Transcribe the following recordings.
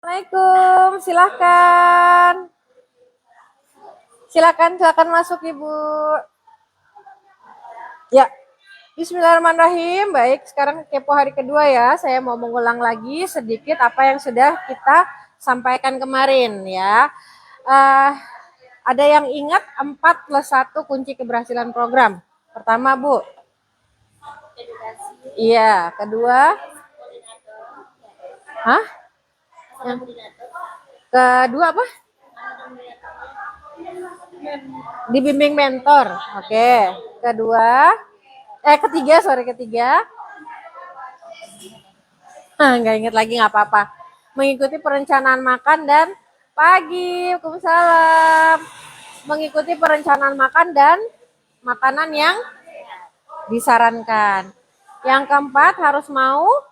Assalamualaikum, silahkan. Silakan masuk Ibu. Ya, Bismillahirrahmanirrahim. Baik, sekarang kepo hari kedua ya. Saya mau mengulang lagi sedikit apa yang sudah kita sampaikan kemarin ya. Ada yang ingat 4 plus 1 kunci keberhasilan program? Pertama, Bu. Iya, kedua. Hah? Kedua apa? Dibimbing mentor. Oke. Ketiga. Nggak inget lagi, nggak apa-apa. Mengikuti perencanaan makan dan pagi. Waalaikumsalam. Mengikuti perencanaan makan dan makanan yang disarankan. Yang keempat, harus mau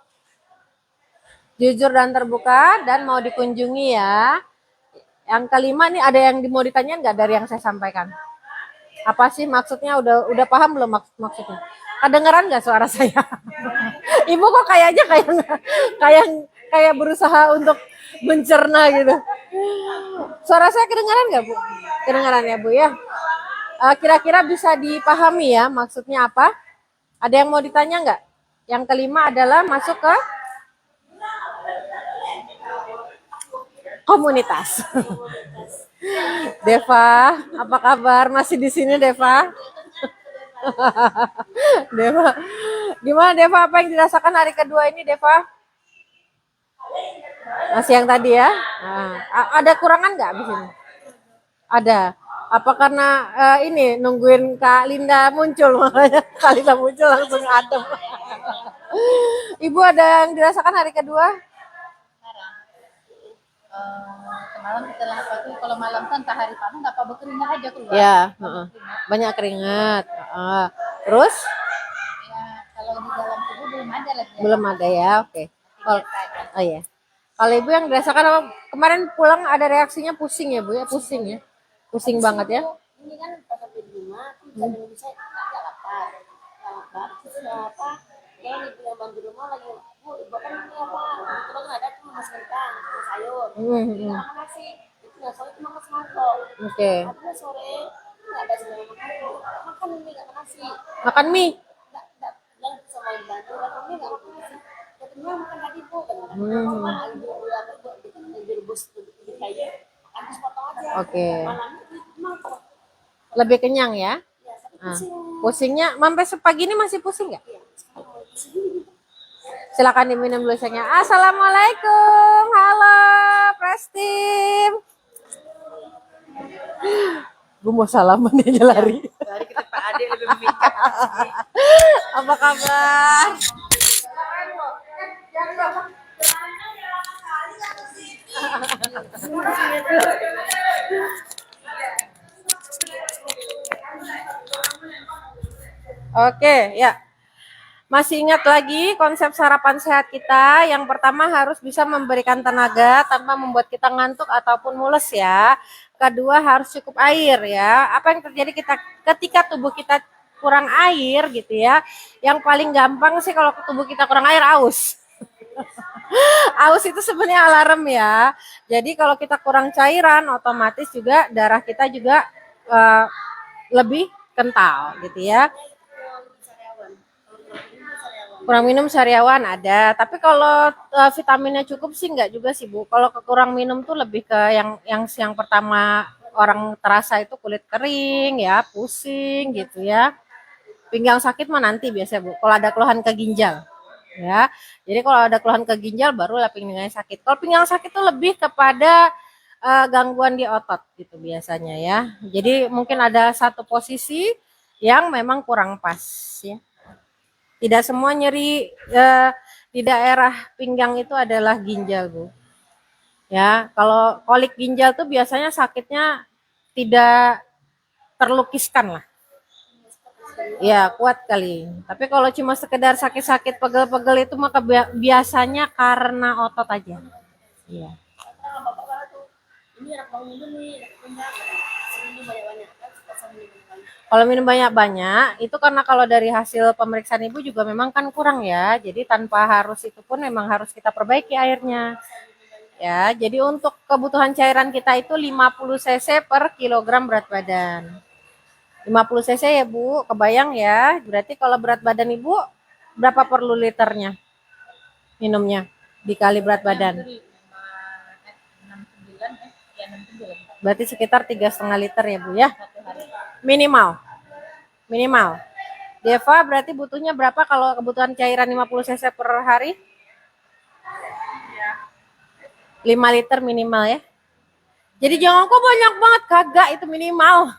jujur dan terbuka dan mau dikunjungi ya. Yang kelima nih, ada yang mau ditanyain nggak dari yang saya sampaikan? Apa sih maksudnya? Udah paham belum maksudnya? Kedengeran nggak suara saya? Ibu kok kayaknya kayak berusaha untuk mencerna gitu. Suara saya kedengaran nggak, Bu? Kedengaran ya, Bu ya. Kira-kira bisa dipahami ya maksudnya apa? Ada yang mau ditanya nggak? Yang kelima adalah masuk ke komunitas. Deva, apa kabar? Masih di sini, Deva? Deva, gimana Deva? Apa yang dirasakan hari kedua ini, Deva? Masih yang tadi ya? Nah, ada kurangan nggak di sini? Ada. Apa karena ini nungguin Kak Linda muncul, makanya Kak Linda muncul langsung adem. Ibu ada yang dirasakan hari kedua? Kemarin setelah itu kalau malam kan hari panas nggak apa berkeringat aja keluar. Ya, banyak keringat. Terus? Ya, kalau di dalam tubuh belum ada lagi. Belum ada ya, oke. Oh ya. Kalau Ibu yang dirasakan apa? Kemarin pulang ada reaksinya pusing ya Bu ya, pusing ya. Pusing banget ya. Ini kan pas sampai di rumah, bisa nggak lapar. Terus apa? Dia ibu yang bantu rumah lagi, Bu, ibu kan ini apa? Kebetulan ada tuh mas kentang, mas sayur. Makan nasi, itu nggak sore cuma mas mangkok. Oke. Tapi sore nggak ada segala makan mie nggak nasi. Makan mie? Nggak bilang sama ibu bantu, makan mie nggak makan nasi. Katanya makan tadi Bu, kan? Ibu apa buat bikin direbus kayak habis potong aja. Oke. Malamnya mangkok. Lebih kenyang ya? Pusingnya sampai sepagi ini masih pusing nggak? Silakan diminum dulu sayangnya. Assalamualaikum, halo Prestim. Gue mau salaman aja lari. Lari ke tempat adik lebih memikat. Apa kabar? Oke, ya. Masih ingat lagi konsep sarapan sehat kita? Yang pertama harus bisa memberikan tenaga tanpa membuat kita ngantuk ataupun mules ya. Kedua harus cukup air ya. Apa yang terjadi ketika tubuh kita kurang air gitu ya? Yang paling gampang sih kalau tubuh kita kurang air, aus. Aus itu sebenarnya alarm ya. Jadi kalau kita kurang cairan, otomatis juga darah kita juga lebih kental gitu ya. Kurang minum sariawan ada, tapi kalau vitaminnya cukup sih enggak juga sih Bu. Kalau kurang minum tuh lebih ke yang pertama orang terasa itu kulit kering ya, pusing gitu ya. Pinggang sakit mah nanti biasa Bu. Kalau ada keluhan ke ginjal ya. Jadi kalau ada keluhan ke ginjal barulah pinggangnya sakit. Kalau pinggang sakit tuh lebih kepada gangguan di otot gitu biasanya ya. Jadi mungkin ada satu posisi yang memang kurang pas ya. Tidak semua nyeri di daerah pinggang itu adalah ginjal, Bu. Ya, kalau kolik ginjal tuh biasanya sakitnya tidak terlukiskan lah. Ya, kuat kali. Tapi kalau cuma sekedar sakit-sakit pegel-pegel itu maka biasanya karena otot aja. Iya. Ini anak bangun dulu nih, ini banyak-banyak. Kalau minum banyak-banyak, itu karena kalau dari hasil pemeriksaan Ibu juga memang kan kurang ya. Jadi tanpa harus itu pun memang harus kita perbaiki airnya. Ya, jadi untuk kebutuhan cairan kita itu 50 cc per kilogram berat badan. 50 cc ya Bu, kebayang ya. Berarti kalau berat badan Ibu berapa perlu liternya minumnya dikali berat badan? Berarti sekitar 3,5 liter ya Bu ya. Minimal. Minimal. Deva berarti butuhnya berapa kalau kebutuhan cairan 50 cc per hari? 5 liter minimal ya. Jadi jangan kok banyak banget, kagak, itu minimal.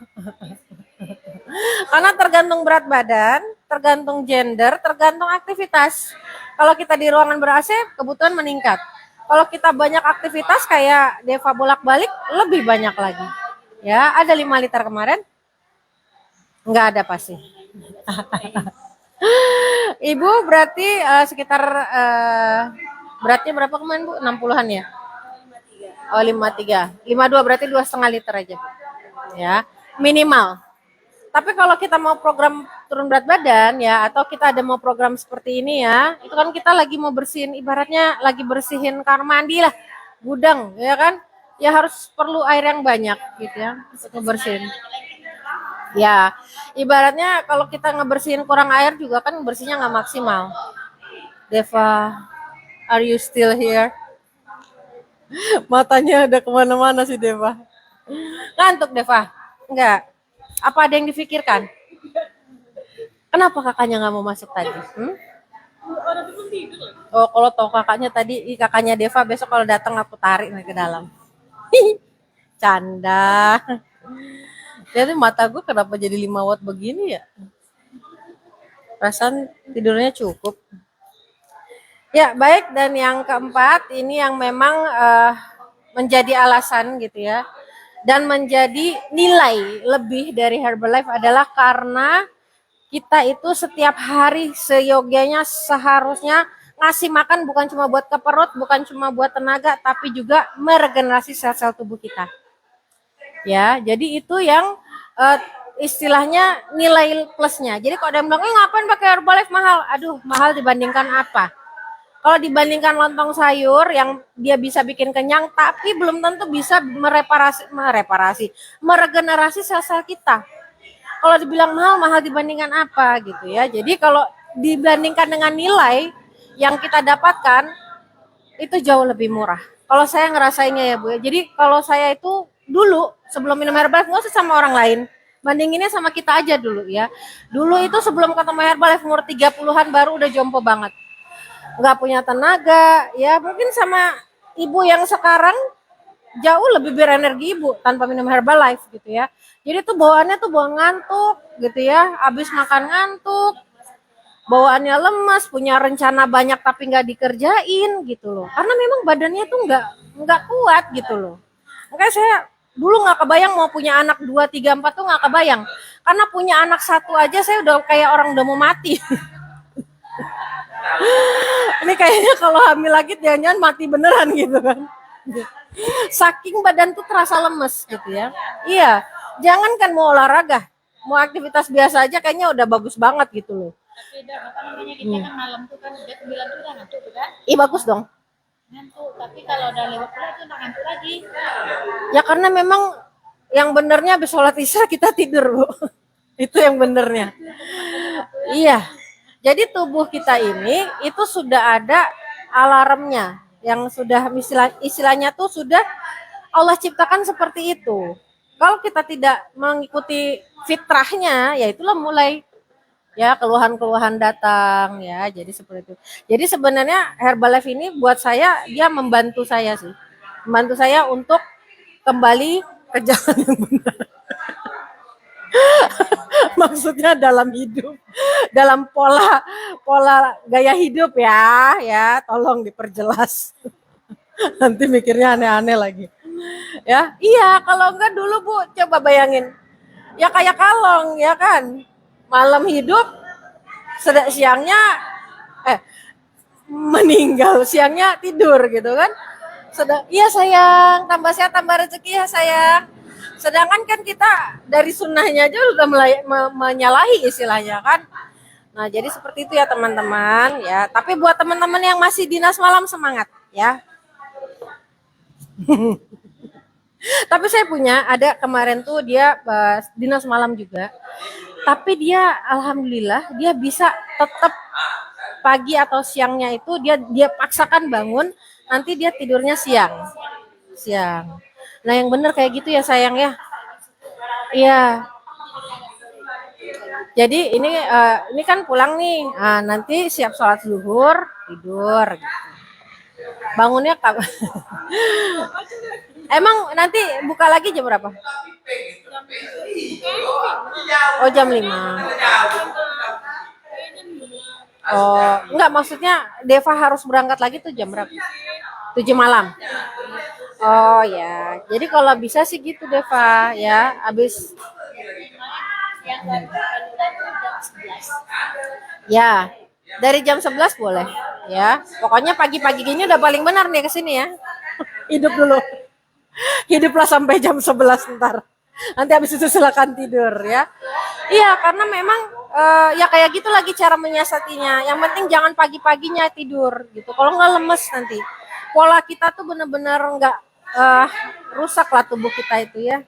Karena tergantung berat badan, tergantung gender, tergantung aktivitas. Kalau kita di ruangan ber-AC, kebutuhan meningkat. Kalau kita banyak aktivitas kayak Deva bolak-balik, lebih banyak lagi. Ya, ada 5 liter kemarin? Enggak ada pasti. Ibu berarti sekitar beratnya berapa kemarin Bu? 60-an ya? Oh 53. 52 berarti 2,5 liter aja Bu. Ya, minimal. Tapi kalau kita mau program turun berat badan ya, atau kita ada mau program seperti ini ya, itu kan kita lagi mau bersihin, ibaratnya lagi bersihin kamar mandi lah, gudang, ya kan? Ya harus perlu air yang banyak gitu ya, untuk ngebersihin. Ya, ibaratnya kalau kita ngebersihin kurang air juga kan bersihnya nggak maksimal. Deva, are you still here? Matanya udah kemana-mana sih Deva. Ngantuk Deva? Enggak. Apa ada yang difikirkan? Kenapa kakaknya nggak mau masuk tadi? Oh, kalau tahu kakaknya tadi, kakaknya Deva besok kalau datang aku tarik nih ke dalam. Canda. Jadi mata gue kenapa jadi 5 watt begini ya? Perasaan tidurnya cukup. Ya, baik. Dan yang keempat, ini yang memang menjadi alasan gitu ya. Dan menjadi nilai lebih dari Herbalife adalah karena kita itu setiap hari seyogyanya seharusnya ngasih makan bukan cuma buat ke perut, bukan cuma buat tenaga, tapi juga meregenerasi sel-sel tubuh kita. Ya, jadi itu yang istilahnya nilai plusnya. Jadi kalau ada yang bilang, ngapain pakai Herbalife mahal? Aduh, mahal dibandingkan apa? Kalau dibandingkan lontong sayur yang dia bisa bikin kenyang, tapi belum tentu bisa meregenerasi sel-sel kita. Kalau dibilang mahal dibandingkan apa gitu ya. Jadi kalau dibandingkan dengan nilai yang kita dapatkan, itu jauh lebih murah. Kalau saya ngerasainnya ya Bu ya. Jadi kalau saya itu dulu sebelum minum Herbalife nggak usah sama orang lain. Bandinginnya sama kita aja dulu ya. Dulu itu sebelum ketemu Herbalife umur 30-an baru udah jompo banget. Nggak punya tenaga, ya mungkin sama ibu yang sekarang jauh lebih berenergi ibu tanpa minum Herbalife gitu ya. Jadi tuh bawaannya tuh bawaan ngantuk gitu ya, habis makan ngantuk, bawaannya lemas, punya rencana banyak tapi nggak dikerjain gitu loh. Karena memang badannya tuh nggak kuat gitu loh. Makanya saya dulu nggak kebayang mau punya anak 2, 3, 4 tuh nggak kebayang. Karena punya anak 1 aja saya udah kayak orang udah mau mati. Ini kayaknya kalau hamil lagi jangan-jangan mati beneran gitu kan. Saking badan tuh terasa lemes gitu ya. Iya, jangan kan mau olahraga, mau aktivitas biasa aja kayaknya udah bagus banget gitu loh. Tapi apa namanya kita kan malam tuh kan jam 9 tuh udah ngantuk tuh kan? Ih bagus dong. Ngantuk, tapi kalau udah lewat pula tuh udah ngantuk lagi. Ya karena memang yang benernya habis sholat isya kita tidur Bu. Itu yang benernya. Iya. Jadi tubuh kita ini itu sudah ada alarmnya yang sudah istilahnya tuh sudah Allah ciptakan seperti itu. Kalau kita tidak mengikuti fitrahnya, ya itulah mulai ya keluhan-keluhan datang ya. Jadi seperti itu. Jadi sebenarnya Herbalife ini buat saya dia membantu saya sih. Membantu saya untuk kembali ke jalan yang benar. Maksudnya dalam hidup, dalam pola gaya hidup ya tolong diperjelas. Nanti mikirnya aneh-aneh lagi. Ya, iya kalau enggak dulu Bu, coba bayangin. Ya kayak kalong ya kan. Malam hidup, siangnya meninggal, siangnya tidur gitu kan. Iya sayang, tambah sehat tambah rezeki ya sayang. Sedangkan kan kita dari sunnahnya aja udah menyalahi istilahnya kan. Nah jadi seperti itu ya teman-teman ya. Tapi buat teman-teman yang masih dinas malam semangat ya. Tapi saya punya, ada kemarin tuh dia dinas malam juga. Tapi dia alhamdulillah dia bisa tetap pagi atau siangnya itu dia paksakan bangun, nanti dia tidurnya siang. Siang. Nah, yang bener kayak gitu ya sayang ya. Iya. Jadi ini kan pulang nih. Nanti siap sholat zuhur, tidur. Bangunnya kapan? Emang nanti buka lagi jam berapa? Oh, jam 5. Oh, enggak, maksudnya Deva harus berangkat lagi tuh jam berapa? 7 malam. Oh ya, jadi kalau bisa sih gitu Deva ya, abis yang darurat itu jam 11. ya dari jam 11 boleh ya. Pokoknya pagi-pagi gini udah paling benar nih ke sini ya. Hidup dulu. Hiduplah sampai jam 11 ntar. Nanti habis itu silakan tidur ya. Iya, karena memang ya kayak gitu lagi cara menyiasatinya. Yang penting jangan pagi-paginya tidur gitu. Kalau nggak lemes nanti. Pola kita tuh bener-bener nggak rusak lah tubuh kita itu ya.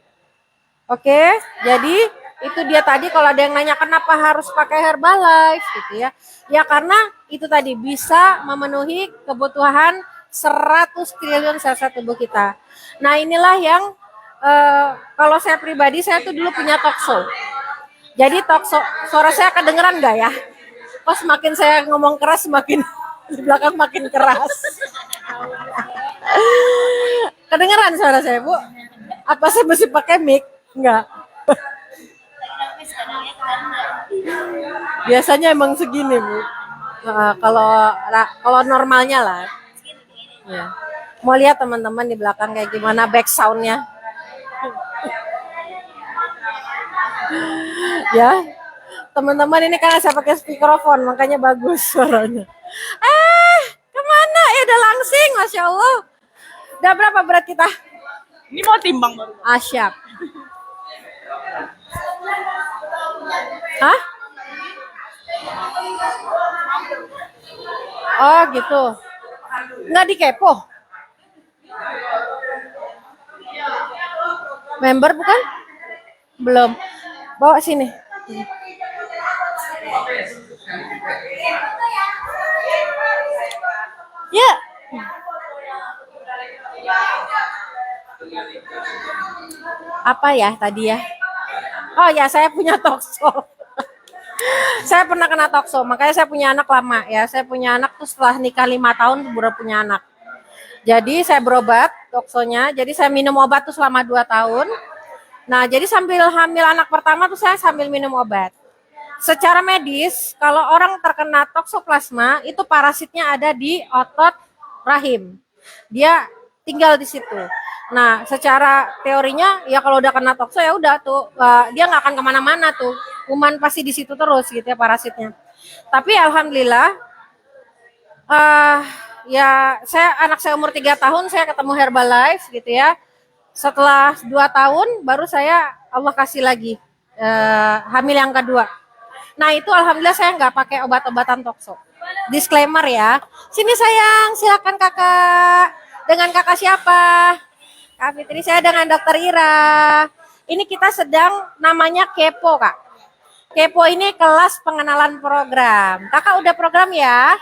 Oke, jadi itu dia tadi kalau ada yang nanya kenapa harus pakai Herbalife gitu ya. Ya karena itu tadi bisa memenuhi kebutuhan 100 triliun sel-sel tubuh kita. Nah, inilah yang kalau saya pribadi saya tuh dulu punya talk show. Jadi talk show, suara saya kedengeran nggak ya? Pas makin saya ngomong keras semakin di belakang makin keras. Kedengeran suara saya, Bu? Apa saya mesti pakai mic? Enggak. Tapi sekarang ya kemarin Biasanya emang segini, Bu. Kalau normalnya lah. Ya. Mau lihat teman-teman di belakang kayak gimana back soundnya? Ya, teman-teman ini karena saya pakai speakerphone makanya bagus suaranya. Kemana? Udah langsing, masya Allah. Udah berapa berat kita? Ini mau timbang baru. Siap. Hah? Oh gitu. Nggak dikepo? Member bukan? Belum. Bawa sini. Ya. Apa ya tadi ya? Oh ya, saya punya talkshow. Saya pernah kena talkshow, makanya saya punya anak lama ya. Saya punya anak tuh setelah nikah 5 tahun baru punya anak. Jadi saya berobat talkshow-nya. Jadi saya minum obat tuh selama 2 tahun. Nah, jadi sambil hamil anak pertama tuh saya sambil minum obat. Secara medis, kalau orang terkena toksoplasma, itu parasitnya ada di otot rahim. Dia tinggal di situ. Nah, secara teorinya ya kalau udah kena tokso ya udah tuh dia nggak akan kemana-mana tuh. Kuman pasti di situ terus gitu ya parasitnya. Tapi alhamdulillah ya anak saya umur 3 tahun saya ketemu Herbalife gitu ya. Setelah 2 tahun baru saya Allah kasih lagi hamil yang kedua. Nah itu alhamdulillah saya nggak pakai obat-obatan tokso. Disclaimer ya. Sini sayang, silakan kakak. Dengan kakak siapa? Kak Fitri, saya dengan Dokter Ira. Ini kita sedang namanya Kepo kak. Kepo ini kelas pengenalan program. Kakak udah program ya?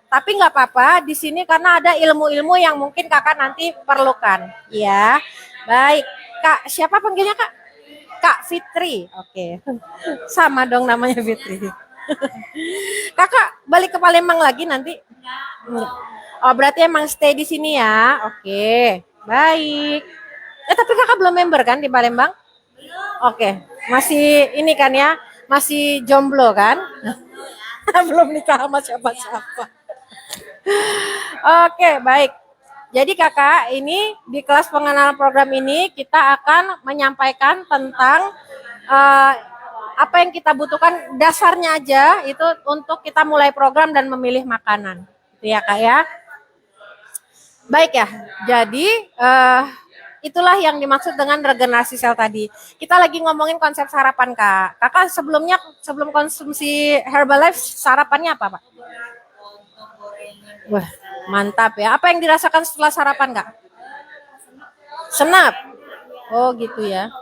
Tapi nggak apa-apa di sini karena ada ilmu-ilmu yang mungkin kakak nanti perlukan. Ya, baik. Kak, siapa panggilnya kak? Kak Fitri. Oke. Sama dong namanya Fitri. Kakak balik ke Palembang lagi nanti? Oh, berarti emang stay di sini ya. Oke. Baik. Tapi kakak belum member kan di Palembang? Oke. Masih ini kan ya? Masih jomblo kan? Belum nikah sama siapa-siapa. Oke, baik. Jadi kakak, ini di kelas pengenalan program ini kita akan menyampaikan tentang apa yang kita butuhkan dasarnya aja itu untuk kita mulai program dan memilih makanan. Itu ya kak ya. Baik ya, jadi itulah yang dimaksud dengan regenerasi sel tadi. Kita lagi ngomongin konsep sarapan kak. Kakak sebelum konsumsi Herbalife sarapannya apa pak? Wah, mantap ya. Apa yang dirasakan setelah sarapan kak? Senap. Oh gitu ya.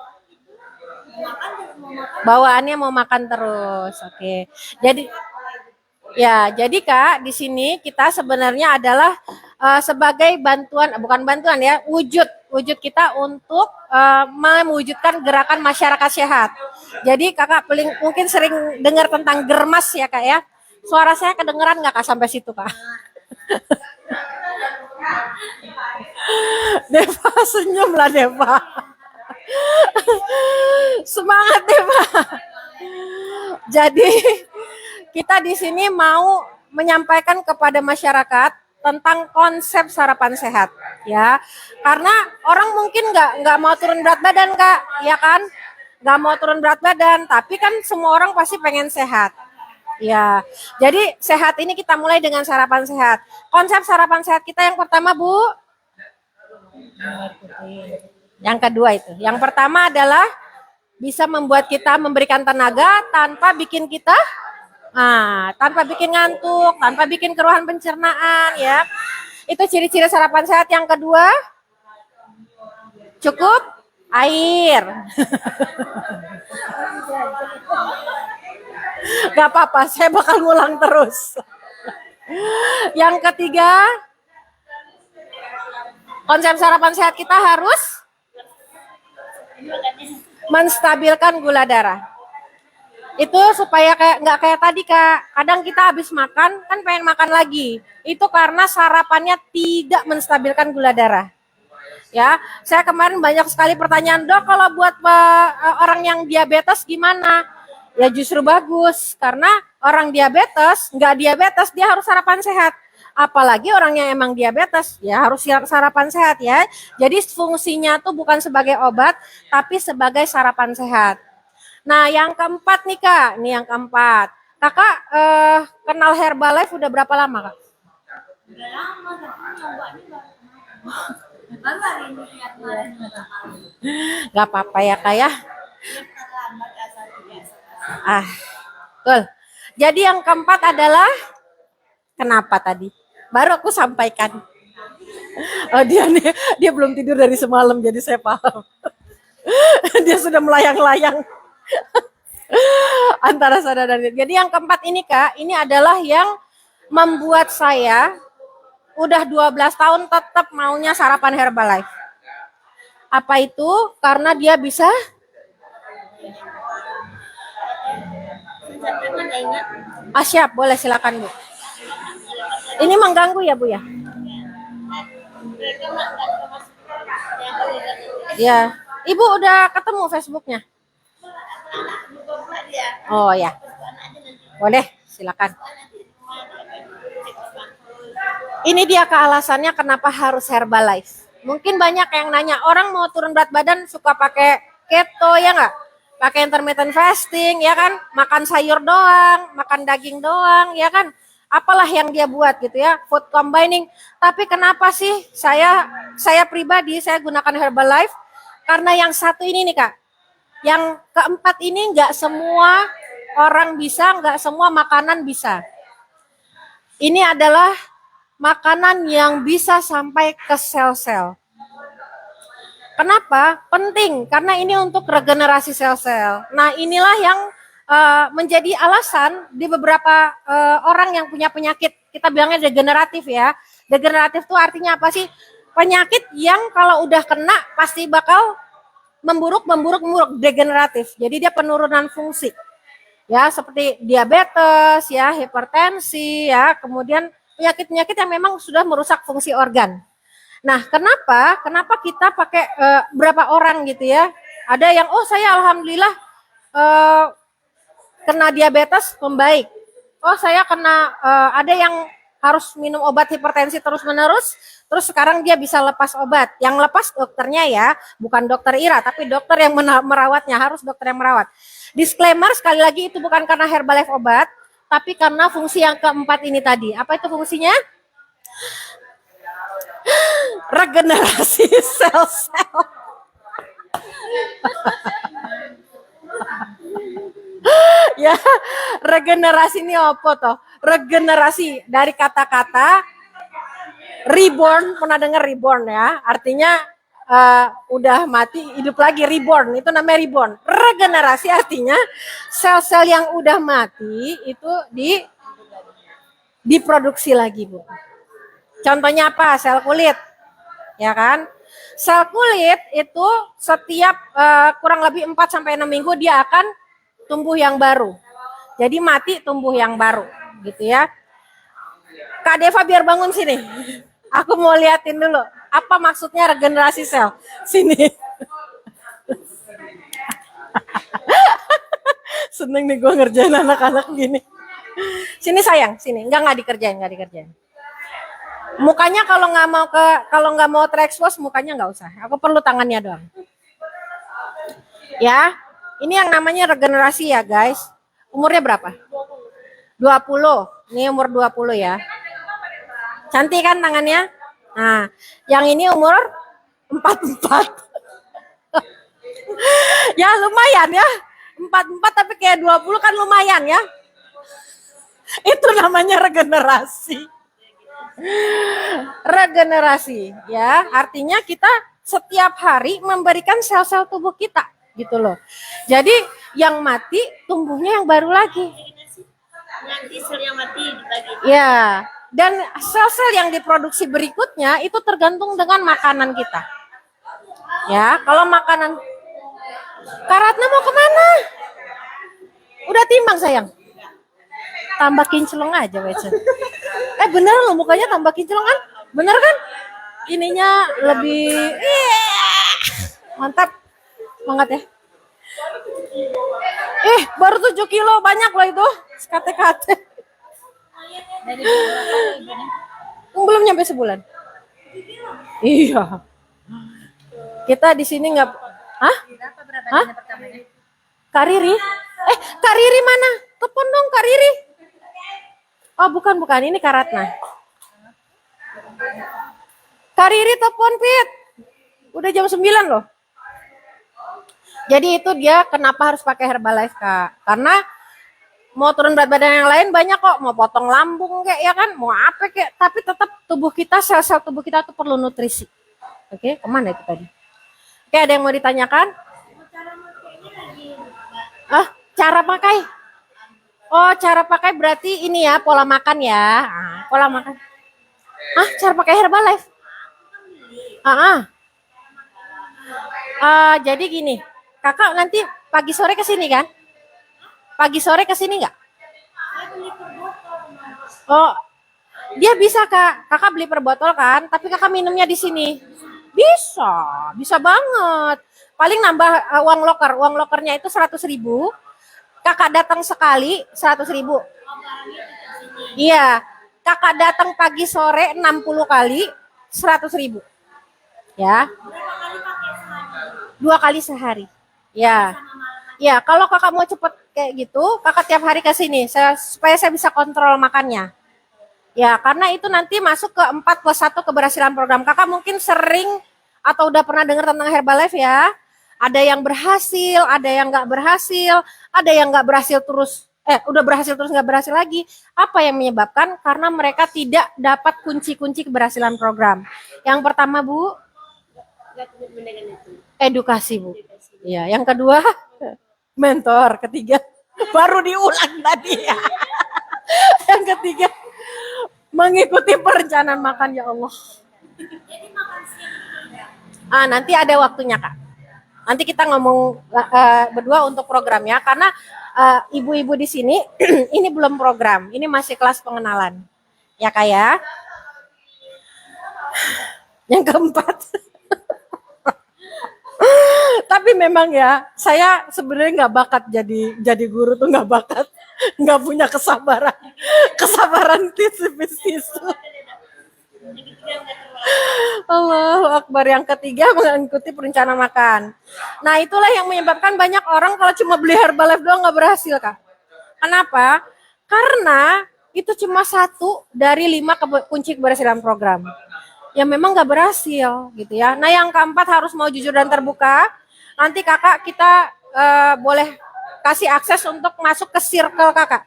Bawaannya mau makan terus. Oke. Jadi ya, jadi Kak, di sini kita sebenarnya adalah sebagai bantuan, bukan bantuan ya, wujud kita untuk mewujudkan gerakan masyarakat sehat. Jadi Kakak mungkin sering dengar tentang germas ya Kak ya. Suara saya kedengeran nggak Kak sampai situ Kak? Deva senyum lah Deva. Semangat Deva. Jadi kita di sini mau menyampaikan kepada masyarakat tentang konsep sarapan sehat ya, karena orang mungkin nggak mau turun berat badan Kak, ya kan, nggak mau turun berat badan, tapi kan semua orang pasti pengen sehat ya. Jadi sehat ini kita mulai dengan sarapan sehat. Konsep sarapan sehat kita yang pertama Bu, yang kedua itu, yang pertama adalah bisa membuat kita memberikan tenaga tanpa bikin kita tanpa bikin ngantuk, tanpa bikin keluhan pencernaan ya. Itu ciri-ciri sarapan sehat. Yang kedua, cukup air. Gak apa-apa, saya bakal ngulang terus. Yang ketiga, konsep sarapan sehat kita harus menstabilkan gula darah. Itu supaya nggak kayak tadi Kak, kadang kita habis makan kan pengen makan lagi, itu karena sarapannya tidak menstabilkan gula darah ya. Saya kemarin banyak sekali pertanyaan, Dok kalau buat orang yang diabetes gimana? Ya justru bagus, karena orang nggak diabetes dia harus sarapan sehat, apalagi orang yang emang diabetes ya harus sarapan sehat ya. Jadi fungsinya tuh bukan sebagai obat tapi sebagai sarapan sehat. Nah, yang keempat nih Kak, ini yang keempat. Kakak kenal Herbalife udah berapa lama Kak? Udah lama, tapi cobaannya baru hari ini lihat kemarin. Gak apa-apa ya Kak ya. Terlambat asal biasa. Betul. Jadi yang keempat adalah kenapa tadi? Baru aku sampaikan. Oh dia belum tidur dari semalam, jadi saya paham. Dia sudah melayang-layang antara sadar dan tidur. Jadi yang keempat ini Kak, ini adalah yang membuat saya udah 12 tahun tetap maunya sarapan Herbalife. Apa itu? Karena dia bisa siap, boleh silakan Bu. Ini mengganggu ya Bu ya? Ya, Ibu udah ketemu Facebooknya? Oh ya, boleh silakan. Ini dia Kak alasannya kenapa harus Herbalife. Mungkin banyak yang nanya, orang mau turun berat badan suka pakai keto ya nggak? Pakai intermittent fasting ya kan? Makan sayur doang, makan daging doang ya kan? Apalah yang dia buat gitu ya, food combining. Tapi kenapa sih saya pribadi saya gunakan Herbalife? Karena yang satu ini nih Kak. Yang keempat ini nggak semua orang bisa, nggak semua makanan bisa. Ini adalah makanan yang bisa sampai ke sel-sel. Kenapa? Penting, karena ini untuk regenerasi sel-sel. Nah inilah yang menjadi alasan di beberapa orang yang punya penyakit, kita bilangnya degeneratif ya. Degeneratif itu artinya apa sih? Penyakit yang kalau udah kena pasti bakal memburuk, degeneratif. Jadi dia penurunan fungsi. Ya, seperti diabetes, ya, hipertensi, ya, kemudian penyakit-penyakit yang memang sudah merusak fungsi organ. Nah, kenapa kita pakai berapa orang gitu ya? Ada yang saya alhamdulillah kena diabetes membaik. Saya kena ada yang harus minum obat hipertensi terus-menerus, terus sekarang dia bisa lepas obat. Yang lepas dokternya ya, bukan dokter Ira, tapi dokter yang merawatnya, harus dokter yang merawat. Disclaimer sekali lagi, itu bukan karena Herbalife obat, tapi karena fungsi yang keempat ini tadi. Apa itu fungsinya? Regenerasi sel-sel. Ya, regenerasi ini apa toh? Regenerasi dari kata-kata reborn, pernah dengar reborn ya? Artinya udah mati hidup lagi, reborn, itu namanya reborn. Regenerasi artinya sel-sel yang udah mati itu diproduksi lagi, Bu. Contohnya apa? Sel kulit, ya kan? Sel kulit itu setiap kurang lebih 4 sampai 6 minggu dia akan tumbuh yang baru. Jadi mati tumbuh yang baru, gitu ya. Kak Deva biar bangun sini. Aku mau liatin dulu apa maksudnya regenerasi sel. Sini. Seneng nih gue ngerjain anak-anak gini. Sini sayang, sini. Enggak dikerjain. Mukanya kalau nggak mau terekspos mukanya nggak usah. Aku perlu tangannya doang. Ya, ini yang namanya regenerasi ya guys. Umurnya berapa? 20. Ini umur 20 ya. Cantik kan tangannya? Nah, yang ini umur 44. Ya lumayan ya. 44 tapi kayak 20 kan lumayan ya. Itu namanya regenerasi. Regenerasi ya, artinya kita setiap hari memberikan sel-sel tubuh kita gitu loh. Jadi yang mati tumbuhnya yang baru lagi. Nanti sel yang mati dibagi. Ya, dan sel-sel yang diproduksi berikutnya itu tergantung dengan makanan kita. Ya, kalau makanan Kak Ratna mau kemana? Udah timbang sayang. Tambah kinclong aja Wece. Bener loh mukanya tambah kinclong kan? Bener kan? Ininya lebih mantap banget ya. Baru 7 kilo banyak loh itu. Kate-kate. Belum nyampe sebulan. Iya. Kita di sini nggak. Hah? Hah? Kak Riri? Kak Riri mana? Telepon dong Kak Riri. Oh bukan, ini Kak Ratna. Kak Riri telepon Pit. Udah jam 9 loh. Jadi itu dia kenapa harus pakai Herbalife Kak. Karena mau turun berat badan yang lain banyak kok. Mau potong lambung kayak ya kan. Mau apa kayak. Tapi tetap tubuh kita, sel-sel tubuh kita tuh perlu nutrisi. Oke, kemana itu tadi? Oke, ada yang mau ditanyakan? Cara pakai? Oh, cara pakai berarti ini ya, pola makan ya. Pola makan. Cara pakai Herbalife? Jadi gini, kakak nanti pagi sore ke sini kan? Pagi sore ke sini nggak? Oh, dia bisa kak. Kakak beli per botol kan? Tapi kakak minumnya di sini. Bisa banget. Paling nambah uang loker. Uang lokernya itu 100.000. Kakak datang sekali 100.000. Iya, kakak datang pagi sore 60 kali 100.000. Ya. 2 kali sehari. Ya. Ya, kalau kakak mau cepet kayak gitu, kakak tiap hari ke sini supaya saya bisa kontrol makannya. Ya, karena itu nanti masuk ke 4+1 keberhasilan program. Kakak mungkin sering atau udah pernah dengar tentang Herbalife ya. Ada yang berhasil, ada yang nggak berhasil, ada yang nggak berhasil terus, udah berhasil terus nggak berhasil lagi. Apa yang menyebabkan? Karena mereka tidak dapat kunci-kunci keberhasilan program. Yang pertama Bu, edukasi Bu. Ya, yang kedua mentor, ketiga baru diulang tadi ya. Yang ketiga mengikuti perencanaan makan ya Allah. Nanti ada waktunya Kak. Nanti kita ngomong berdua untuk program ya, karena ibu-ibu di sini ini belum program, ini masih kelas pengenalan, ya Kak ya. Yang keempat, tapi memang ya saya sebenarnya nggak bakat jadi guru tuh, nggak bakat, nggak punya kesabaran tisu. Allahu Akbar. Yang ketiga mengikuti perencanaan makan. Nah itulah yang menyebabkan banyak orang kalau cuma beli Herbalife doang nggak berhasil Kak. Kenapa? Karena itu cuma 1 dari 5 kunci keberhasilan program. Ya memang nggak berhasil gitu ya. Nah yang keempat harus mau jujur dan terbuka. Nanti kakak kita boleh kasih akses untuk masuk ke circle kakak.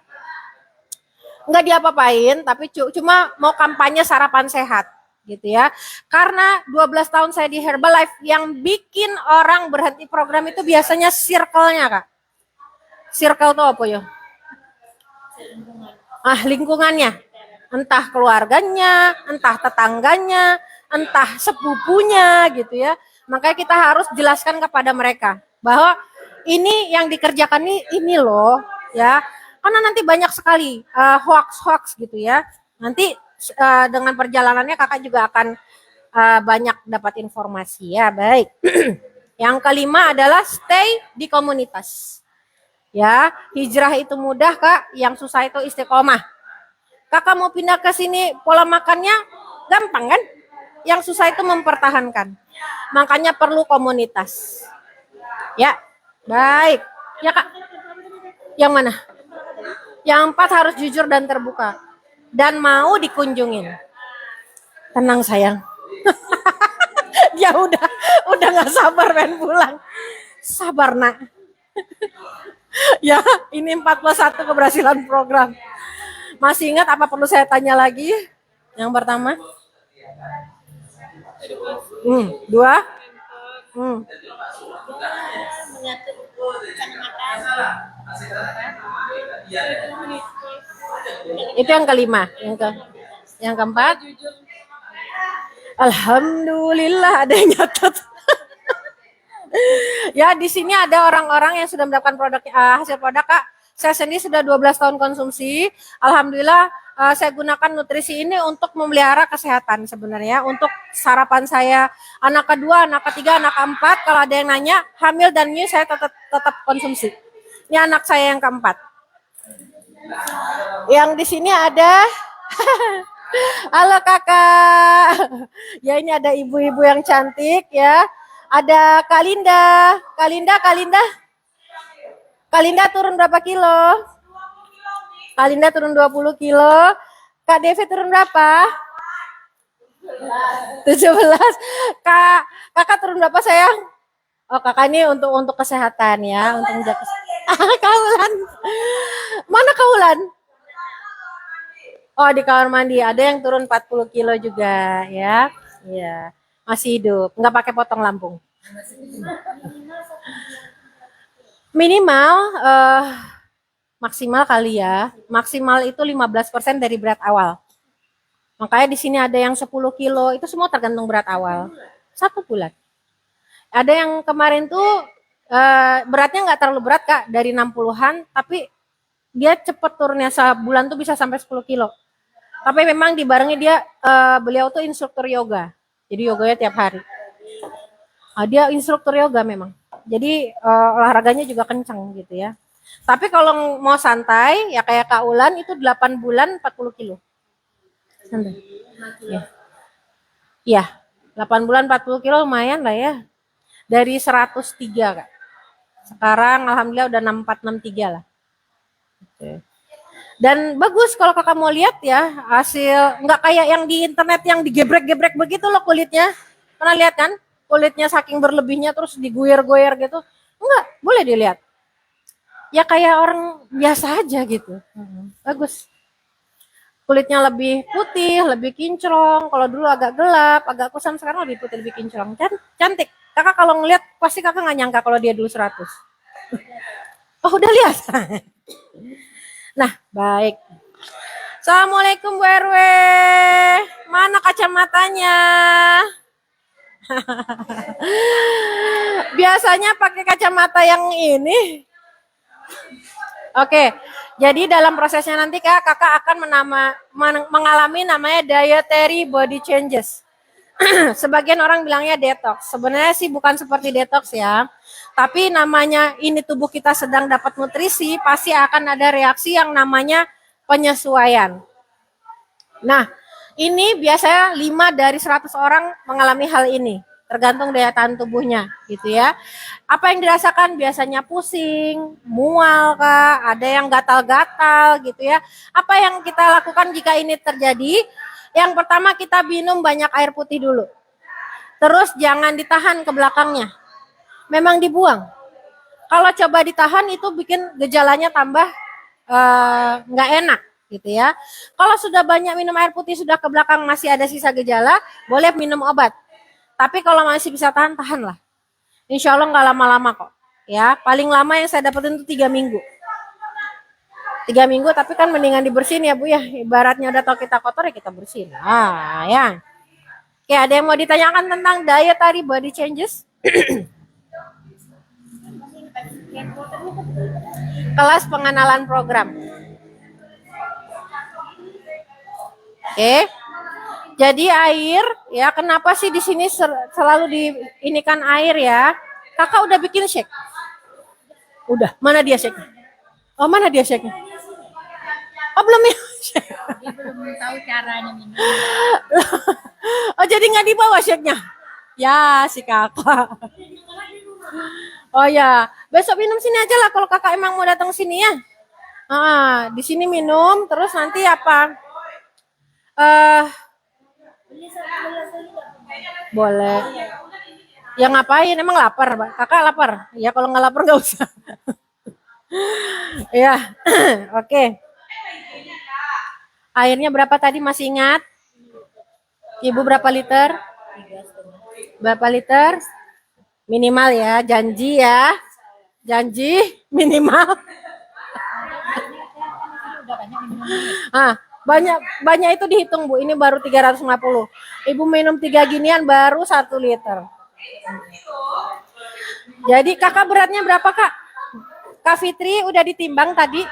Nggak diapa-apain, tapi cuma mau kampanye sarapan sehat. gitu ya. Karena 12 tahun saya di Herbalife, yang bikin orang berhenti program itu biasanya circle-nya, Kak. Circle itu apa ya? Lingkungannya. Entah keluarganya, entah tetangganya, entah sepupunya gitu ya. Makanya kita harus jelaskan kepada mereka bahwa ini yang dikerjakan ini loh ya. Karena nanti banyak sekali hoax-hoax gitu ya. Nanti dengan perjalanannya kakak juga akan banyak dapat informasi ya. Baik. Yang kelima adalah stay di komunitas. Ya, hijrah itu mudah, Kak. Yang susah itu istiqomah. Kakak mau pindah ke sini, pola makannya gampang kan? Yang susah itu mempertahankan. Makanya perlu komunitas. Ya, baik. Ya, Kak. Yang mana? Yang 4 harus jujur dan terbuka. Dan mau dikunjungin. Tenang sayang. Dia udah gak sabar pengen pulang. Sabar nak. Ya, ini 41 keberhasilan program. Masih ingat apa perlu saya tanya lagi? Yang pertama? 2? Mengatur kacamata. Itu yang kelima. Yang keempat? Alhamdulillah ada yang nyatet. Ya, di sini ada orang-orang yang sudah mendapatkan hasil produk, Kak. Saya sendiri sudah 12 tahun konsumsi. Alhamdulillah saya gunakan nutrisi ini untuk memelihara kesehatan sebenarnya. Untuk sarapan saya anak kedua, anak ketiga, anak keempat. Kalau ada yang nanya, hamil dan new saya tetap konsumsi. Ini anak saya yang keempat. Yang di sini ada halo kakak. Ya, ini ada ibu-ibu yang cantik ya. Ada Kak Linda. Kak Linda turun berapa kilo? Kak Linda turun 20 kilo. Kak Devi turun berapa? 17. Kakak turun berapa sayang? Oh, kakak ini untuk kesehatan ya, untuk menjaga kesehatan. Kaulan. Mana Kaulan? Oh, di kamar mandi. Ada yang turun 40 kilo juga ya. Iya. Masih hidup, nggak pakai potong lambung. Minimal maksimal kali ya. Maksimal itu 15% dari berat awal. Makanya di sini ada yang 10 kilo, itu semua tergantung berat awal. 1 bulan. Ada yang kemarin tuh beratnya nggak terlalu berat, Kak, dari 60-an, tapi dia cepet turunnya, sebulan tuh bisa sampai 10 kilo. Tapi memang dibarengi dia beliau tuh instruktur yoga. Jadi yoganya tiap hari. Dia instruktur yoga memang. Jadi olahraganya juga kencang gitu ya. Tapi kalau mau santai ya kayak Kak Ulan itu 8 bulan 40 kilo. Santai. Ya. Ya, 8 bulan 40 kilo lumayan lah ya. Dari 103 Kak. Sekarang alhamdulillah udah 6463 lah. Oke. Dan bagus kalau kakak mau lihat ya hasil, nggak kayak yang di internet yang digebrek-gebrek begitu loh kulitnya. Pernah lihat kan? Kulitnya saking berlebihnya terus digoyer-goyer gitu. Enggak, boleh dilihat. Ya kayak orang biasa aja gitu. Bagus. Kulitnya lebih putih, lebih kinclong. Kalau dulu agak gelap, agak kusam, sekarang lebih putih, lebih kinclong. Cantik. Kakak kalau ngeliat pasti kakak nggak nyangka kalau dia dulu 100. Oh, udah lihat. Nah, baik. Assalamualaikum Bu RW. Mana kacamatanya? Biasanya pakai kacamata yang ini. Oke, jadi dalam prosesnya nanti kakak akan mengalami namanya dietary body changes. Sebagian orang bilangnya detox. Sebenarnya sih bukan seperti detox ya. Tapi namanya ini tubuh kita sedang dapat nutrisi, pasti akan ada reaksi yang namanya penyesuaian. Nah, ini biasanya 5 dari 100 orang mengalami hal ini. Tergantung daya tahan tubuhnya gitu ya. Apa yang dirasakan? Biasanya pusing, mual kah, ada yang gatal-gatal gitu ya. Apa yang kita lakukan jika ini terjadi? Yang pertama kita minum banyak air putih dulu. Terus jangan ditahan ke belakangnya. Memang dibuang. Kalau coba ditahan itu bikin gejalanya tambah nggak enak gitu ya. Kalau sudah banyak minum air putih, sudah ke belakang masih ada sisa gejala, boleh minum obat. Tapi kalau masih bisa tahan, tahanlah. Insya Allah nggak lama-lama kok. Ya, paling lama yang saya dapetin itu 3 minggu. 3 minggu, tapi kan mendingan dibersihin ya Bu ya. Ibaratnya udah tau kita kotor ya kita bersihin. Ah, ya. Oke, ada yang mau ditanyakan tentang dietary body changes? Kelas pengenalan program. Oke. Jadi air ya, kenapa sih di sini selalu diinikan air ya? Kakak udah bikin shake? Udah. Mana dia shake? Oh, mana dia shake? Oh, belum ya? Dia belum tahu caranya minum. Oh, jadi nggak dibawa shake-nya? Ya, si kakak. Oh ya, besok minum sini aja lah kalau kakak emang mau datang sini ya. Di sini minum, terus nanti apa? Boleh. Ya ngapain? Emang lapar, Pak? Kakak lapar? Ya kalau nggak lapar nggak usah. Ya, oke. Airnya berapa tadi masih ingat? Ibu berapa liter? Berapa liter? Minimal ya, janji ya. Janji minimal. Banyak banyak itu dihitung Bu. Ini baru 350. Ibu minum 3 ginian baru 1 liter. Jadi kakak beratnya berapa kak? Kak Fitri udah ditimbang tadi?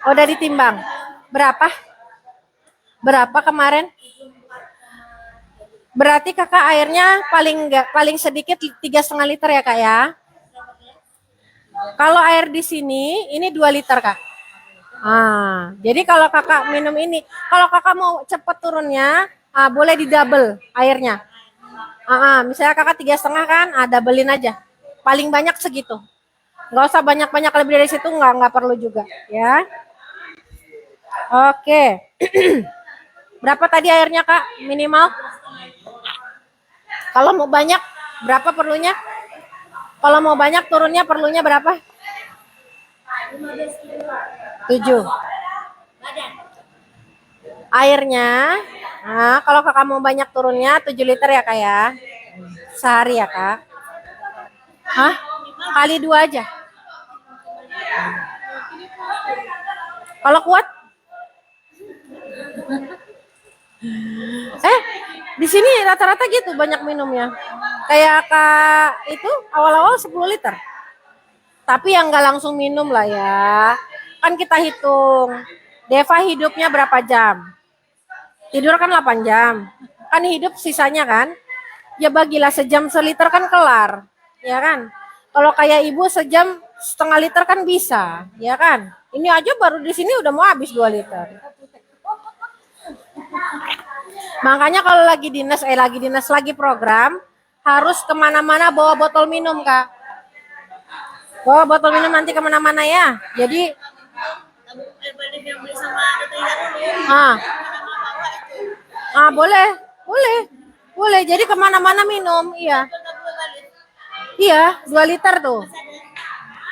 Udah ditimbang. Berapa? Berapa kemarin? Berarti kakak airnya paling sedikit 3,5 liter ya kak ya? Kalau air di sini ini 2 liter kak. Jadi kalau kakak minum ini, kalau kakak mau cepet turunnya, boleh di double airnya. Misalnya kakak 3,5 kan, doublein aja. Paling banyak segitu. Nggak usah banyak-banyak, lebih dari situ nggak perlu juga, ya. Oke. Berapa tadi airnya kak minimal? Kalau mau banyak berapa perlunya? Kalau mau banyak turunnya perlunya berapa? 7. Airnya, kalau kakak mau banyak turunnya 7 liter ya kak ya. Sehari ya kak. Kali 2 aja. Kalau kuat? Di sini rata-rata gitu banyak minumnya. Kayak kak itu awal-awal 10 liter. Tapi yang nggak langsung minum lah ya. Kan kita hitung. Deva hidupnya berapa jam? Tidur kan 8 jam. Kan hidup sisanya kan? Ya bagilah sejam seliter kan kelar. Ya kan? Kalau kayak ibu sejam setengah liter kan bisa. Ya kan? Ini aja baru di sini udah mau habis 2 liter. Makanya kalau lagi dinas lagi program, harus kemana-mana bawa botol minum kak. Bawa botol minum nanti kemana-mana ya. Jadi boleh. Jadi kemana-mana minum, iya. Iya, 2 liter tuh.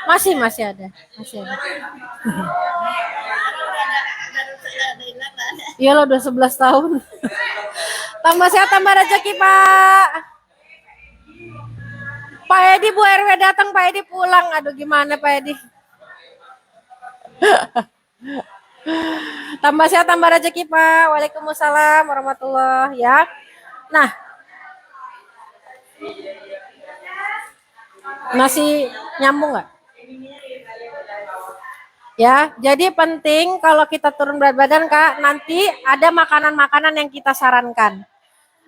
Masih ada. Iya lo udah 11 tahun. Tambah sehat, tambah rezeki Pak. Pak Edi, Bu RW datang, Pak Edi pulang. Aduh gimana Pak Edi? Tambah sehat, tambah rezeki Pak. Waalaikumsalam warahmatullahi ya. Nah, masih nyambung nggak? Ya, jadi penting kalau kita turun berat badan kak, nanti ada makanan-makanan yang kita sarankan.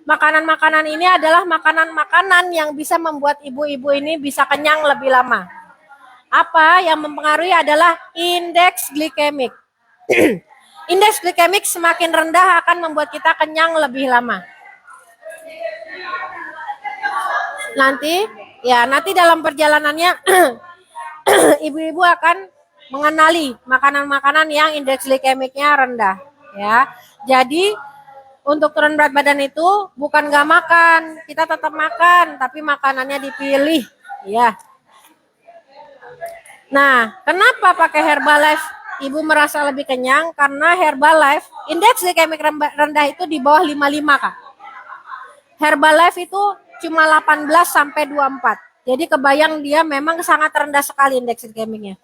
Makanan-makanan ini adalah makanan-makanan yang bisa membuat ibu-ibu ini bisa kenyang lebih lama. Apa yang mempengaruhi adalah indeks glikemik. Indeks glikemik semakin rendah akan membuat kita kenyang lebih lama. Nanti dalam perjalanannya ibu-ibu akan mengenali makanan-makanan yang indeks glikemiknya rendah ya. Jadi untuk turun berat badan itu bukan gak makan, kita tetap makan tapi makanannya dipilih ya. Nah, kenapa pakai Herbalife ibu merasa lebih kenyang karena Herbalife indeks glikemik rendah itu di bawah 55 Kak. Herbalife itu cuma 18 sampai 24. Jadi kebayang dia memang sangat rendah sekali indeks glikemiknya.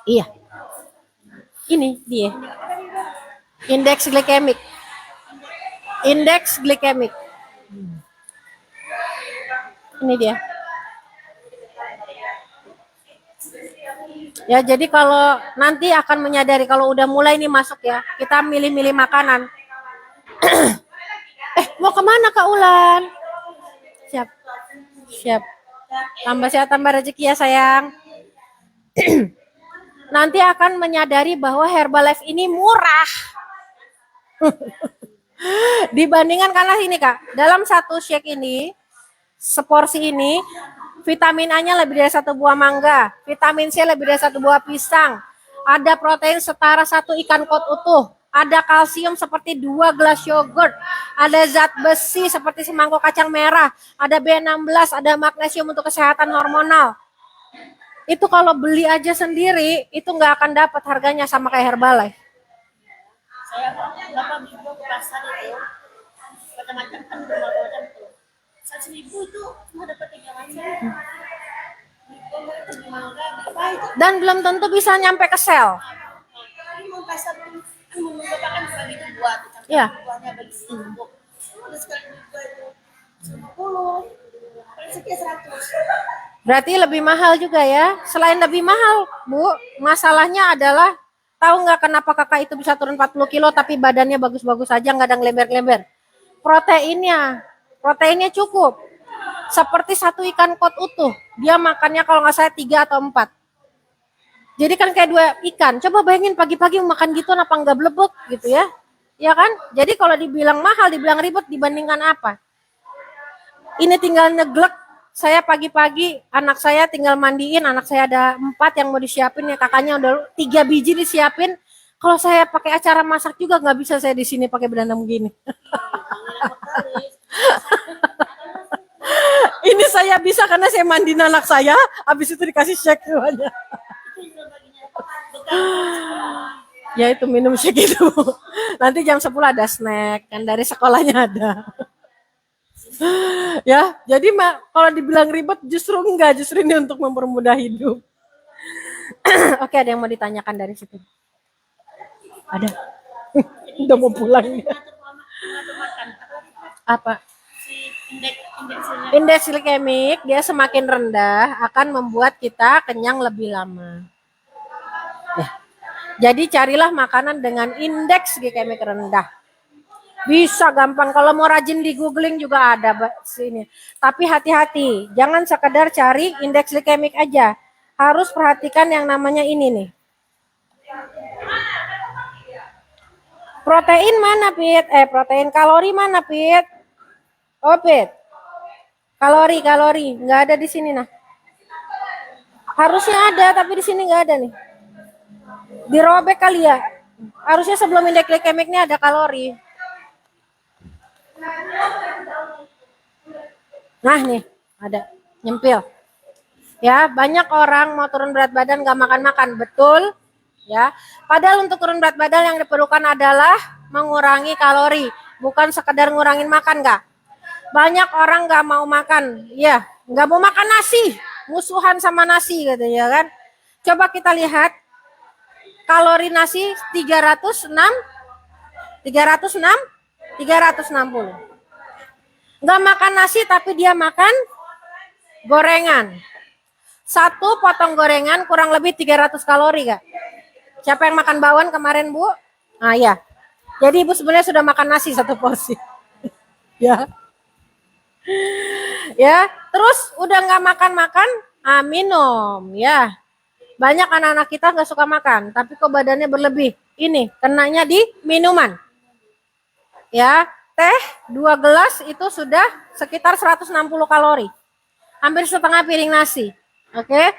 Iya. Ini dia. Indeks glikemik. Indeks glikemik. Ini dia. Ya, jadi kalau nanti akan menyadari kalau udah mulai nih masuk ya, kita milih-milih makanan. Mau kemana Kak Ulan? Siap. Siap. Tambah sehat, tambah rezeki ya sayang. Nanti akan menyadari bahwa Herbalife ini murah. Dibandingkan karena ini Kak, dalam satu shake ini, seporsi ini, vitamin A-nya lebih dari satu buah mangga, vitamin C lebih dari satu buah pisang, ada protein setara satu ikan kod utuh, ada kalsium seperti 2 gelas yogurt, ada zat besi seperti semangkuk kacang merah, ada B16, ada magnesium untuk kesehatan hormonal. Itu kalau beli aja sendiri, itu nggak akan dapat harganya sama kayak Herbalife. Saya bapak beli ke pasar itu macam-macam kan bermacam-macam tuh. 1.000 itu cuma dapat 3 macam. Dan belum tentu bisa nyampe ke sel. Ini mau pasar mau bapak kan bagi itu buat. Iya. Buahnya bagi untuk. Terus sekali buah itu 50. Paling sekian 100. Berarti lebih mahal juga ya. Selain lebih mahal, Bu, masalahnya adalah tahu nggak kenapa kakak itu bisa turun 40 kilo tapi badannya bagus-bagus aja, nggak ada ngelember-lember. Proteinnya cukup. Seperti satu ikan kod utuh, dia makannya kalau nggak salah 3 atau 4. Jadi kan kayak 2 ikan. Coba bayangin pagi-pagi makan gitu apa nggak blebek gitu ya. Ya kan? Jadi kalau dibilang mahal, dibilang ribet dibandingkan apa? Ini tinggal neglek. Saya pagi-pagi anak saya tinggal mandiin, anak saya ada 4 yang mau disiapin ya, kakaknya udah 3 biji disiapin. Kalau saya pakai acara masak juga nggak bisa saya di sini pakai berendam gini. Ini saya bisa karena saya mandiin anak saya, habis itu dikasih shake semuanya. Ya itu minum shake itu. Nanti jam 10 ada snack, kan dari sekolahnya ada. Ya, jadi kalau dibilang ribet justru enggak, justru ini untuk mempermudah hidup. Oke, ada yang mau ditanyakan dari situ? Ada. Udah mau pulang ya. Apa? Indeks glikemik dia semakin rendah akan membuat kita kenyang lebih lama. Ya. Jadi carilah makanan dengan indeks glikemik rendah. Bisa gampang, kalau mau rajin di googling juga ada sini. Tapi hati-hati, jangan sekedar cari indeks glikemik aja. Harus perhatikan yang namanya ini nih. Protein mana, Pit? Protein kalori mana, Pit? Oh, Pit. Kalori, nggak ada di sini nah. Harusnya ada, tapi di sini nggak ada nih. Dirobek kali ya. Harusnya sebelum indeks glikemiknya ada kalori. Nah nih, ada nyempil. Ya, banyak orang mau turun berat badan gak makan-makan, betul? Ya, padahal untuk turun berat badan yang diperlukan adalah mengurangi kalori, bukan sekedar ngurangin makan, gak? Banyak orang gak mau makan, ya, gak mau makan nasi, musuhan sama nasi gitu ya kan? Coba kita lihat kalori nasi 360. 'Nggak makan nasi tapi dia makan gorengan. Satu potong gorengan kurang lebih 300 kalori, Kak. Siapa yang makan bakwan kemarin, Bu? Nah, ya. Jadi Ibu sebenarnya sudah makan nasi satu porsi. Ya. Ya, terus udah nggak makan-makan, minum, ya. Banyak anak-anak kita nggak suka makan, tapi kok badannya berlebih. Ini kenanya di minuman. Ya, teh 2 gelas itu sudah sekitar 160 kalori. Hampir setengah piring nasi. Oke.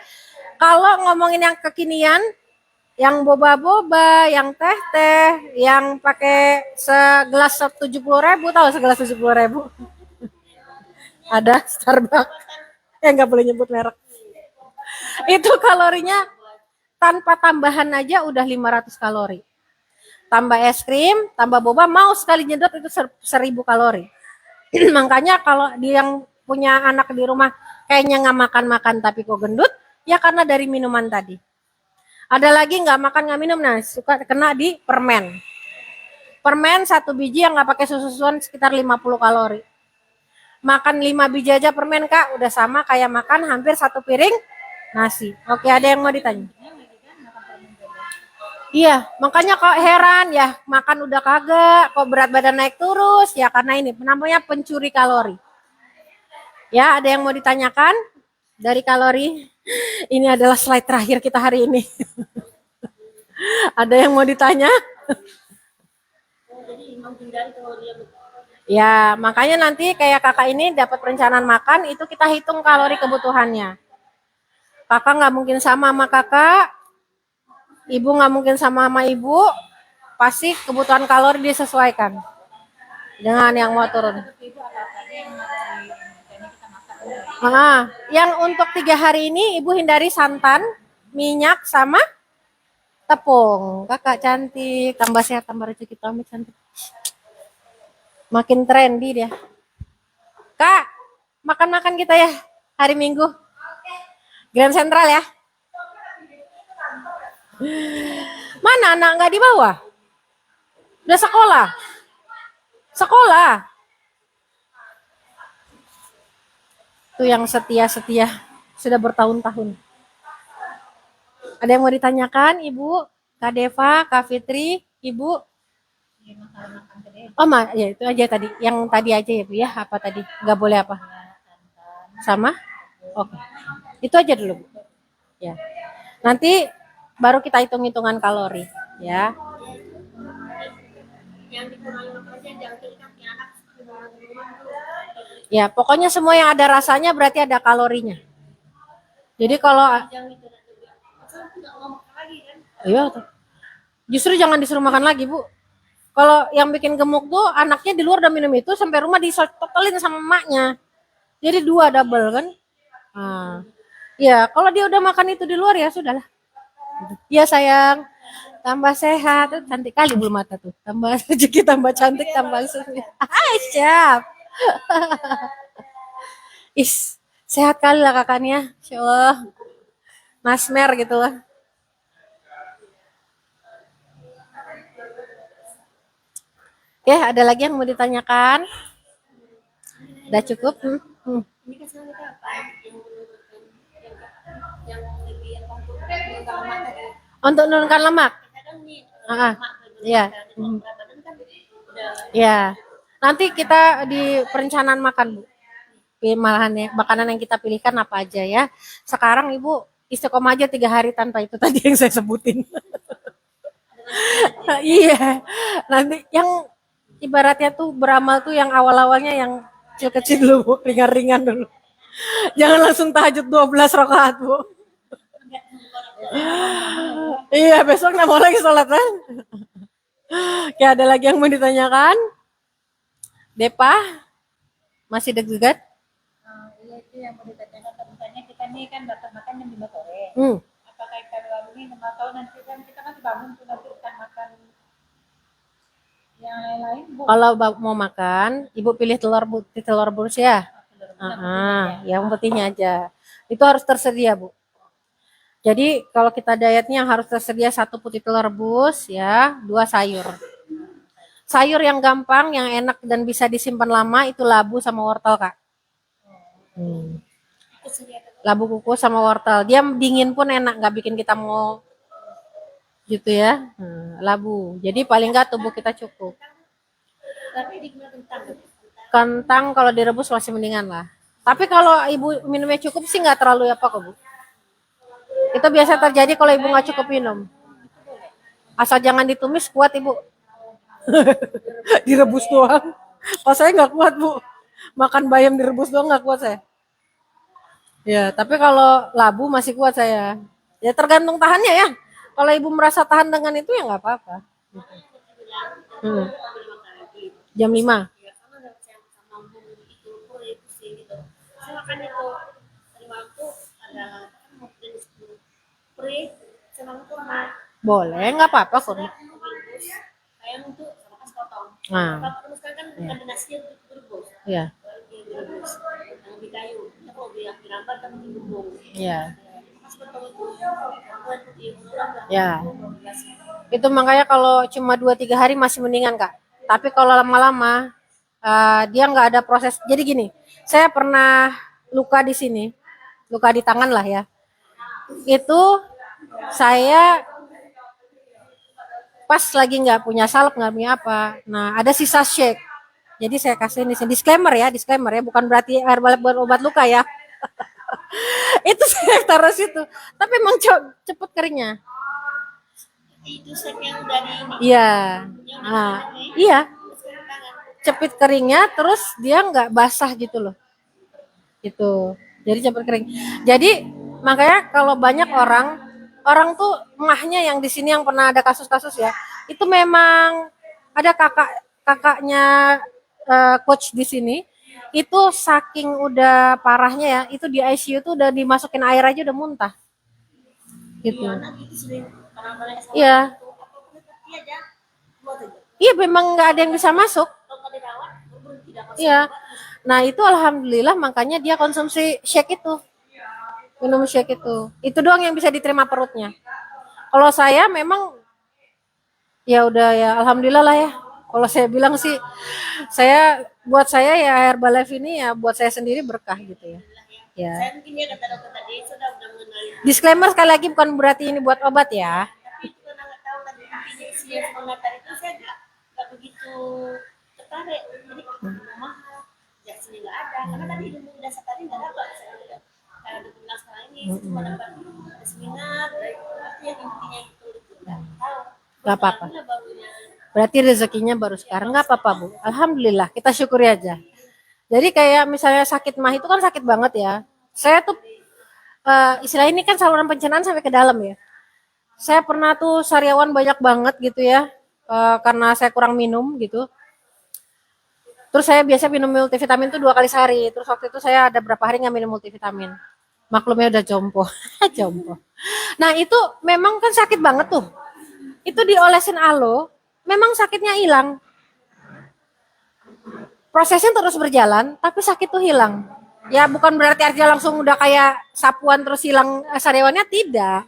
Kalau ngomongin yang kekinian, yang boba-boba, yang teh-teh, yang pakai segelas 70.000, tahu segelas 70.000? Ada Starbucks. Nggak boleh nyebut merek. Itu kalorinya tanpa tambahan aja udah 500 kalori. Tambah es krim, tambah boba, mau sekali nyedot itu 1000 kalori. Makanya kalau dia yang punya anak di rumah kayaknya nggak makan-makan tapi kok gendut, ya karena dari minuman tadi. Ada lagi nggak makan nggak minum, nah suka kena di permen. Permen 1 biji yang nggak pakai susu-susuan sekitar 50 kalori. Makan 5 biji aja permen Kak, udah sama kayak makan hampir 1 piring nasi. Oke, ada yang mau ditanya? Iya, makanya kok heran ya, makan udah kagak, kok berat badan naik terus, ya karena ini namanya pencuri kalori. Ya, ada yang mau ditanyakan dari kalori? Ini adalah slide terakhir kita hari ini. Ada yang mau ditanya? Jadi menghindari kalau dia Ya, makanya nanti kayak kakak ini dapat perencanaan makan, itu kita hitung kalori kebutuhannya. Kakak nggak mungkin sama kakak, ibu nggak mungkin sama ibu, pasti kebutuhan kalori disesuaikan dengan yang mau turun. Nah, yang untuk 3 hari ini ibu hindari santan, minyak sama tepung. Kakak cantik, tambah sehat, tambah rezeki, tambah cantik. Makin trendy dia. Kak, makan-makan kita ya hari Minggu. Grand Central ya. Mana anak nggak di bawah? Udah sekolah? Sekolah. Tuh yang setia-setia sudah bertahun-tahun. Ada yang mau ditanyakan, Ibu? Kak Deva, Kak Fitri, Ibu? Oh, ya itu aja tadi. Yang tadi aja ya, Bu ya. Apa tadi? Nggak boleh apa? Sama? Oke. Itu aja dulu, Bu. Ya. Nanti baru kita hitung-hitungan kalori, ya. yang dikurangi makannya jangan kasih anak Ya, pokoknya semua yang ada rasanya berarti ada kalorinya. Jadi kalau jangan itu nggak mau makan lagi kan. iya tuh. Justru jangan disuruh makan lagi, Bu. Kalau yang bikin gemuk tuh anaknya di luar udah minum itu sampai rumah disototelin sama emaknya. Jadi 2 double kan. Nah, ya kalau dia udah makan itu di luar ya sudahlah. Iya sayang, tambah sehat, cantik kali bulu mata tuh. Tambah rezeki, tambah cantik, tambah sukses. Ah, siap. Is, sehat kali lah kakaknya. Insya Allah. Masmer gitu lah. Oke, ada lagi yang mau ditanyakan? Udah cukup? Ini kan sekarang kita apa yang lebih apa menurunkan lemak tadi. Untuk menurunkan lemak? Kadang nih Ah, lemak iya. berat badan kan udah Ya. Nanti kita di perencanaan makan, Bu. Malahan makanan yang kita pilihkan apa aja ya. Sekarang Ibu istiqomah aja 3 hari tanpa itu tadi yang saya sebutin. Iya. Nanti yang ibaratnya tuh beramal tuh yang awal-awalnya yang kecil-kecil dulu, Bu. Ringan-ringan dulu. Jangan langsung tahajud 12 rakaat, Bu. Iya, besok nggak mau lagi sholat kan? Kayak ada lagi yang mau ditanyakan? Depa? Masih deg-degan? Iya itu yang mau ditanyakan teman-temannya kita nih kan batal makan jam 5 sore. Apakah kita bangun ini atau nanti kan kita kan bangun tuh nanti kita makan yang lain-lain Bu. Kalau mau makan, Ibu pilih telur rebus ya. Yang putihnya aja. Itu harus tersedia, Bu. Jadi kalau kita dietnya harus tersedia 1 putih telur rebus ya, 2 sayur. Sayur yang gampang, yang enak dan bisa disimpan lama itu labu sama wortel, Kak. Labu kukus sama wortel. Dia dingin pun enak, nggak bikin kita mau gitu ya. Labu. Jadi paling nggak tubuh kita cukup. tapi dikena kentang. Kentang kalau direbus masih mendingan lah. Tapi kalau Ibu minumnya cukup sih nggak terlalu apa kok, Bu. Itu biasa terjadi kalau Ibu nggak cukup minum. Asal jangan ditumis, kuat Ibu. Direbus doang. Pas saya nggak kuat, Bu. Makan bayam direbus doang nggak kuat saya. Ya, tapi kalau labu masih kuat saya. Ya tergantung tahannya ya. Kalau Ibu merasa tahan dengan itu ya nggak apa-apa. Jam 5. Ya karena saya sama bumbu itu pur itu sih gitu. Saya makan itu tadi malam tuh ada Boleh, nggak apa-apa kok. Direbus ayam itu sama kan sepotong. Nah, Kalau terus kan bukan nasi yang direbus. ya, Direbus yang di kayu. Kita kalau yang dirambat kan digulung. ya, Pas potong itu buat diulang ya. Itu makanya kalau cuma 2-3 hari masih mendingan Kak. Tapi kalau lama-lama dia nggak ada proses. Jadi gini, saya pernah luka di sini, luka di tangan lah ya. Itu saya pas lagi nggak punya salep, nggak punya apa. Nah, ada sisa shake. Jadi saya kasih ini disclaimer ya, bukan berarti herbal buat obat luka ya. Itu saya taruh situ. Tapi emang cepet keringnya. itu set yang dari ini. Iya. Yang Nah, dari ini. iya, Terus ke tangan. cepet keringnya terus dia nggak basah gitu loh. Gitu. Jadi cepet kering. Jadi makanya kalau banyak orang tuh emahnya yang di sini yang pernah ada kasus-kasus ya, itu memang ada kakaknya coach di sini itu saking udah parahnya ya, itu di ICU tuh udah dimasukin air aja udah muntah. Gitu. Anak itu sering orang-orang yang Iya. apapun itu aja buat aja. Iya memang nggak ada yang bisa masuk. Kalau nggak dirawat, berhenti tidak masuk. Iya. Nah itu alhamdulillah makanya dia konsumsi shake itu. Minum shake itu. Itu doang yang bisa diterima perutnya. Kalau saya memang ya udah ya alhamdulillah lah ya. Kalau saya bilang sih buat saya ya Herbalife ini ya buat saya sendiri berkah gitu ya. Ya. Saya mungkin dia kata dokter tadi sudah mengenali. Disclaimer sekali lagi bukan berarti ini buat obat ya. Tapi itu karena nggak tahu tadi intinya isinya pengantar itu saya nggak begitu tertarik. Jadi mahal, jasnya nggak ada. Karena tadi ilmu dasar tadi nggak dapat. Saya lihat kayak di bilang sekarang ini cuma dapat ada seminar, itu yang intinya itu nggak tahu. Gak apa-apa. Alhamdulillah barunya. Berarti rezekinya baru sekarang nggak apa-apa Bu. Alhamdulillah kita syukuri aja. Jadi kayak misalnya sakit mah itu kan sakit banget ya. Saya tuh istilah ini kan saluran pencernaan sampai ke dalam ya. Saya pernah tuh sariawan banyak banget gitu ya. Karena saya kurang minum gitu. Terus saya biasa minum multivitamin tuh 2 kali sehari. Terus waktu itu saya ada berapa hari nggak minum multivitamin. Maklumnya udah jompo. Jompo. Nah itu memang kan sakit banget tuh. Itu diolesin aloe, memang sakitnya hilang. Prosesnya terus berjalan, tapi sakit tuh hilang. Ya bukan berarti artinya langsung udah kayak sapuan terus hilang sariawannya, tidak.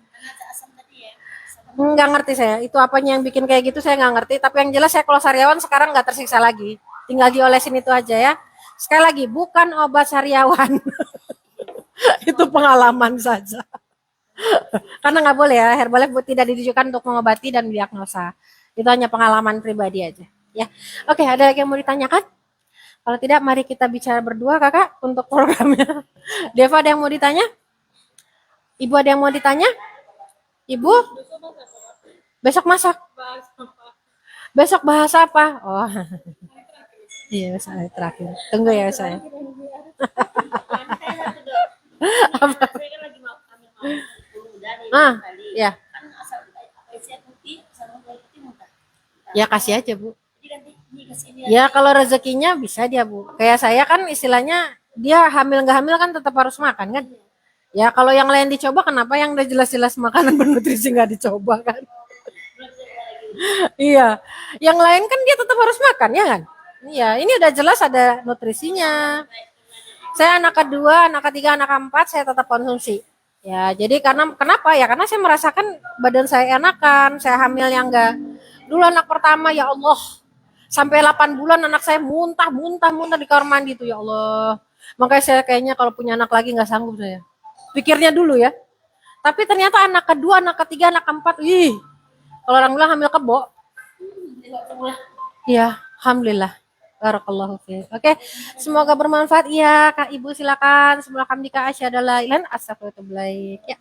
Nggak ngerti saya, itu apanya yang bikin kayak gitu saya nggak ngerti. Tapi yang jelas saya kalau sariawan sekarang nggak tersiksa lagi. Tinggal diolesin itu aja ya. Sekali lagi, bukan obat sariawan. Itu pengalaman saja. Karena nggak boleh ya, Herbalife tidak ditujukan untuk mengobati dan diagnosa. Itu hanya pengalaman pribadi aja. Ya, oke. Ada lagi yang mau ditanyakan? Kalau tidak, mari kita bicara berdua, kakak, untuk programnya. Deva ada yang mau ditanya? Ibu ada yang mau ditanya? Ibu? Besok masak. Besok bahasa apa? Oh, iya, saya terakhir. Tunggu ya saya. Apa? Saya kan lagi mau ambil muda nih tadi. Ya. Kan asal apa isi putih sama putih muntah. Ya kasih aja Bu. Jadi ganti ini kasih ini. Ya kalau rezekinya bisa dia Bu. Kayak saya kan istilahnya dia hamil nggak hamil kan tetap harus makan kan. Ya kalau yang lain dicoba kenapa yang udah jelas-jelas makanan bernutrisi nggak dicoba kan? Iya, yang lain kan dia tetap harus makan ya kan? Iya, ini udah jelas ada nutrisinya. Saya anak kedua, anak ketiga, anak keempat saya tetap konsumsi. Ya, jadi karena kenapa ya? Karena saya merasakan badan saya enakan, saya hamil yang enggak. Dulu anak pertama ya Allah, sampai 8 bulan anak saya muntah di kamar mandi tuh ya Allah. Makanya saya kayaknya kalau punya anak lagi nggak sanggup saya. Pikirnya dulu ya. Tapi ternyata anak kedua, anak ketiga, anak keempat, kalau orang bilang hamil kebo. Iya, alhamdulillah. Barakallahu fiik. Oke, semoga bermanfaat. Iya, Kak Ibu silakan. Semoga hamdika asyhadu alla ilaha illa anta astaghfiruka wa atubu ilaik. Ya.